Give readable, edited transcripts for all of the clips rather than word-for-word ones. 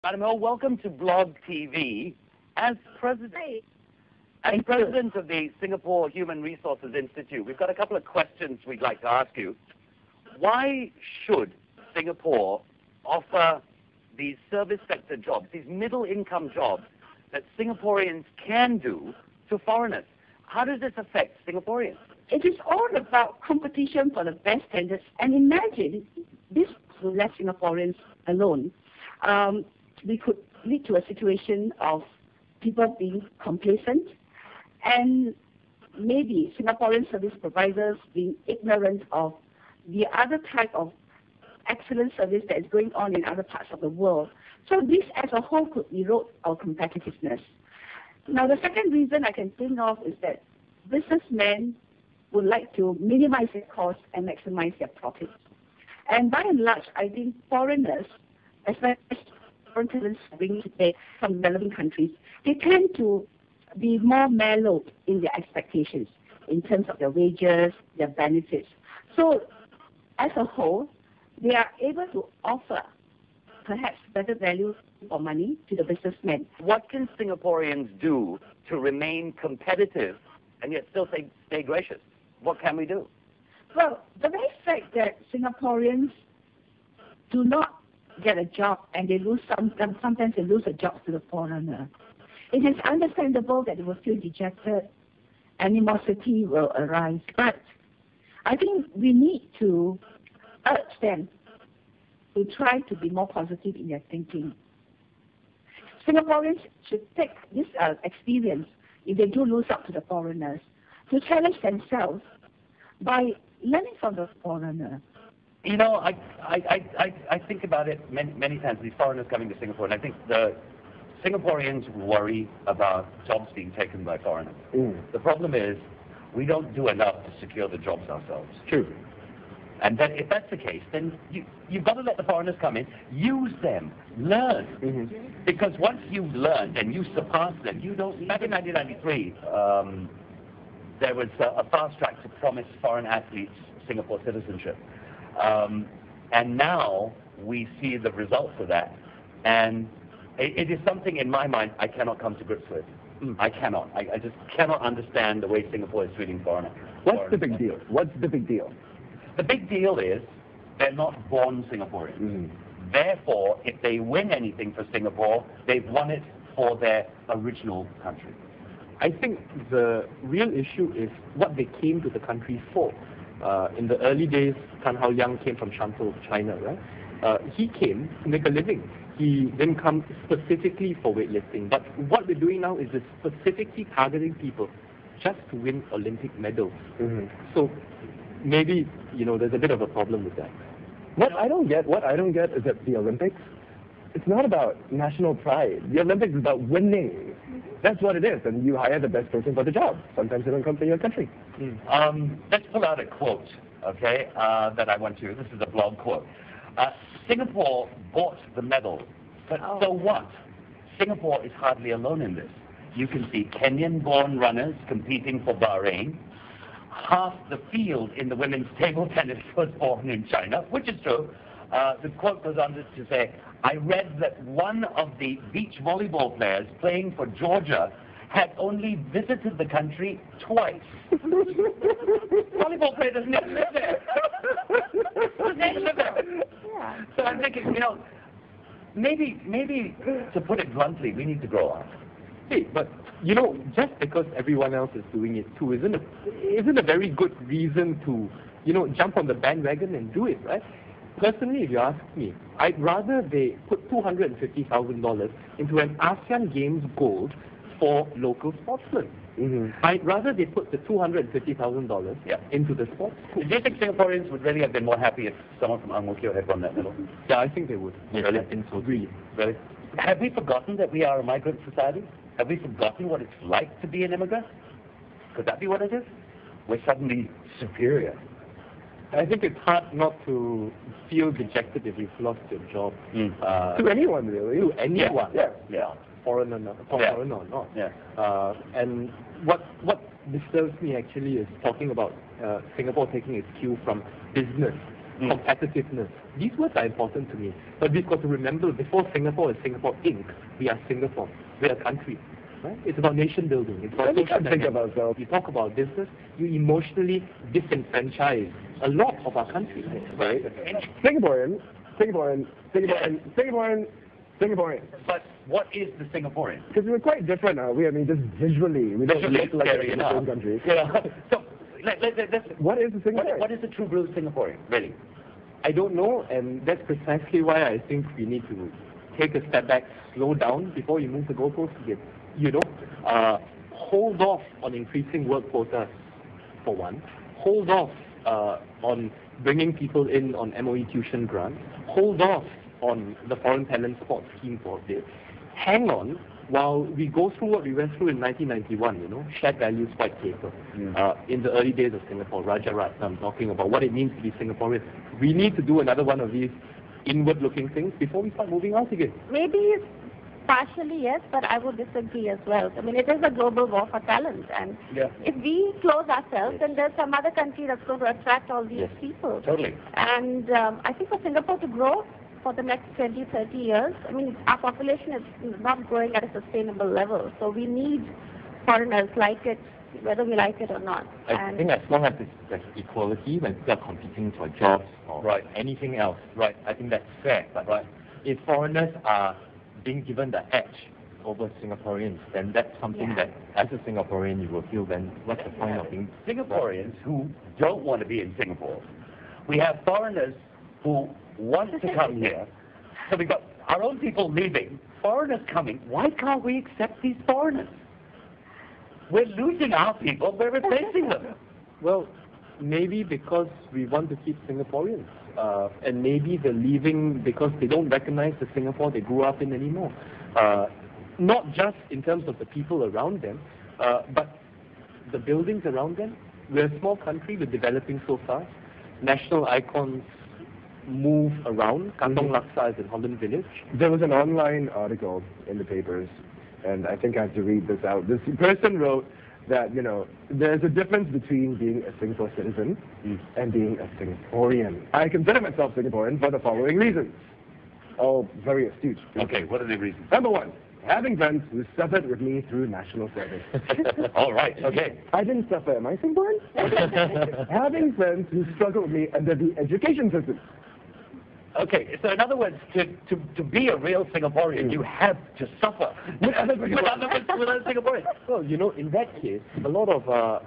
Madam Ho, welcome to Blog TV. As president of the Singapore Human Resources Institute, we've got a couple of questions we'd like to ask you. Why should Singapore offer these service sector jobs, these middle-income jobs that Singaporeans can do to foreigners? How does this affect Singaporeans? It is all about competition for the best standards. And imagine this will let Singaporeans alone. We could lead to a situation of people being complacent and maybe Singaporean service providers being ignorant of the other type of excellent service that is going on in other parts of the world. So this as a whole could erode our competitiveness. Now the second reason I can think of is that businessmen would like to minimize their costs and maximize their profits. And by and large, I think foreigners, especially foreign talents bringing today from relevant countries, they tend to be more mellowed in their expectations in terms of their wages, their benefits. So as a whole, they are able to offer perhaps better value for money to the businessmen. What can Singaporeans do to remain competitive and yet still stay gracious? What can we do? Well, the very fact that Singaporeans do not get a job and they lose sometimes they lose a job to the foreigner, it is understandable that they will feel dejected, animosity will arise. But I think we need to urge them to try to be more positive in their thinking. Singaporeans should take this experience, if they do lose out to the foreigners, to challenge themselves by learning from the foreigner. You know, I think about it many times, these foreigners coming to Singapore, and I think the Singaporeans worry about jobs being taken by foreigners. The problem is we don't do enough to secure the jobs ourselves. True. And then if that's the case, then you've got to let the foreigners come in, use them, learn. Because once you've learned and you surpass them, you don't... Back in 1993, there was a fast track to promise foreign athletes Singapore citizenship. And now we see the results of that. And it is something in my mind I cannot come to grips with. I cannot. I just cannot understand the way Singapore is treating foreigners. What's the big deal? What's the big deal? The big deal is they're not born Singaporeans. Therefore, if they win anything for Singapore, they've won it for their original country. I think the real issue is what they came to the country for. In the early days, Tan Hao Yang came from Shantou, China, right? He came to make a living. He didn't come specifically for weightlifting. But what we're doing now is specifically targeting people just to win Olympic medals. So maybe, there's a bit of a problem with that. What I don't get is that the Olympics, it's not about national pride. The Olympics is about winning. That's what it is, and you hire the best person for the job. Sometimes they don't come from your country. Let's pull out a quote, okay, that I went to. This is a blog quote. Singapore bought the medal, but so what? Singapore is hardly alone in this. You can see Kenyan-born runners competing for Bahrain. Half the field in the women's table tennis was born in China, which is true. The quote goes on to say, I read that one of the beach volleyball players playing for Georgia had only visited the country twice. Volleyball player doesn't even live there. Doesn't even live there. Yeah. So I'm thinking, maybe to put it bluntly, we need to grow up. Hey, but just because everyone else is doing it too isn't a very good reason to, jump on the bandwagon and do it, right? Personally, if you ask me, I'd rather they put $250,000 into an ASEAN Games gold for local sportsmen. I'd rather they put the $250,000 into the sports school. Do you think Singaporeans would really have been more happy if someone from Ang Mo Kio had won that medal? Yeah, I think they would. Really? I think so. Really? Have we forgotten that we are a migrant society? Have we forgotten what it's like to be an immigrant? Could that be what it is? We're suddenly superior. I think it's hard not to feel dejected if you've lost your job. To anyone, really. To anyone. Yeah. Foreigner or not. And what disturbs me actually is talking about Singapore taking its cue from business competitiveness. These words are important to me. But we've got to remember, before Singapore is Singapore Inc., we are Singapore. We are a country. Right? It's about nation building. It's about social think of ourselves. You talk about business, you emotionally disenfranchise a lot of our country. Right? Singaporean. But what is the Singaporean? Because we're quite different now. I mean, just visually, we don't look like Fair the enough. same country. Yeah. So, let's, What is the Singaporean? what is the true blue Singaporean, really? I don't know, and that's precisely why I think we need to take a step back, slow down before you move the goalposts again. Hold off on increasing work quotas, for one. Hold off on bringing people in on MOE tuition grants. Hold off on the foreign talent support scheme for a bit. Hang on while we go through what we went through in 1991, shared values white paper. In the early days of Singapore, Raja Ratnam talking about what it means to be Singaporean. We need to do another one of these inward-looking things before we start moving out again. Maybe partially yes, but I would disagree as well. I mean, it is a global war for talent, and if we close ourselves, then there's some other country that's going to attract all these people. Totally. And I think for Singapore to grow for the next 20, 30 years, I mean, our population is not growing at a sustainable level, so we need foreigners, like it, whether we like it or not. I think as long as there's equality when people are competing for jobs or anything else, I think that's fair. But if foreigners are being given the edge over Singaporeans, then that's something that, as a Singaporean, you will feel, then what's the point of being Singaporeans who don't want to be in Singapore. We have foreigners who want to come here. So we've got our own people leaving, foreigners coming. Why can't we accept these foreigners? We're losing our people, we're replacing them. Well, maybe because we want to keep Singaporeans. And maybe they're leaving because they don't recognize the Singapore they grew up in anymore. Not just in terms of the people around them, but the buildings around them. We're a small country, we're developing so fast. National icons move around. Kantong Laksa is in Holland Village. There was an online article in the papers, and I think I have to read this out. This person wrote that, there's a difference between being a Singapore citizen and being a Singaporean. I consider myself Singaporean for the following reasons. All very astute. Okay, what are the reasons? Number one, having friends who suffered with me through national service. All right, okay. I didn't suffer. Am I Singaporean? Having friends who struggled with me under the education system. Okay, so in other words, to be a real Singaporean, you have to suffer with other Singaporeans. Well, in that case, a lot of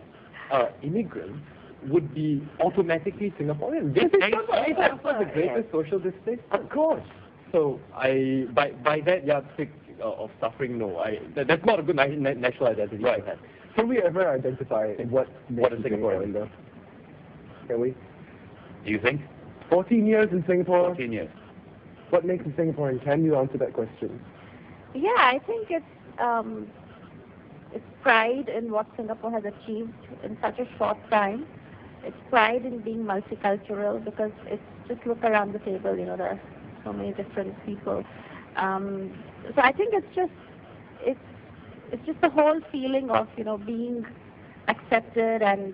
immigrants would be automatically Singaporean. They suffer the greatest social displacement. Of course. So by that yardstick of suffering, no, that's not a good national identity. Right. Can we ever identify what is Singaporean though? Can we? Do you think? 14 years in Singapore. 14 years. What makes a Singaporean? Can you answer that question? Yeah, I think it's pride in what Singapore has achieved in such a short time. It's pride in being multicultural, because it's just look around the table, there are so many different people. So I think it's just the whole feeling of being accepted and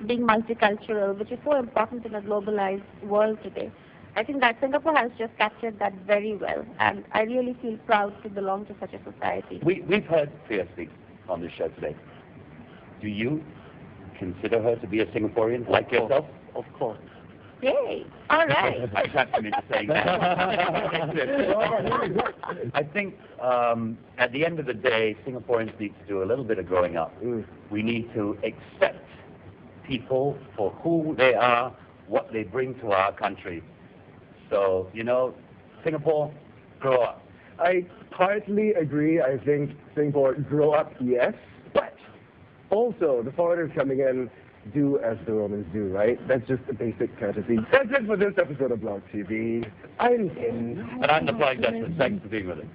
being multicultural, which is so important in a globalized world today. I think that Singapore has just captured that very well, and I really feel proud to belong to such a society. We've heard Priya speak on this show today. Do you consider her to be a Singaporean like yourself? Of course. Yay! All right. I trapped me into saying that. I think at the end of the day, Singaporeans need to do a little bit of growing up. We need to accept people for who they are, what they bring to our country. So, Singapore, grow up. I partly agree. I think Singapore, grow up, yes. But also, the foreigners coming in, do as the Romans do, right? That's just a basic courtesy. That's it for this episode of Blog TV. I'm Ken. And I'm the Flying Dutchman. Thanks for being with us.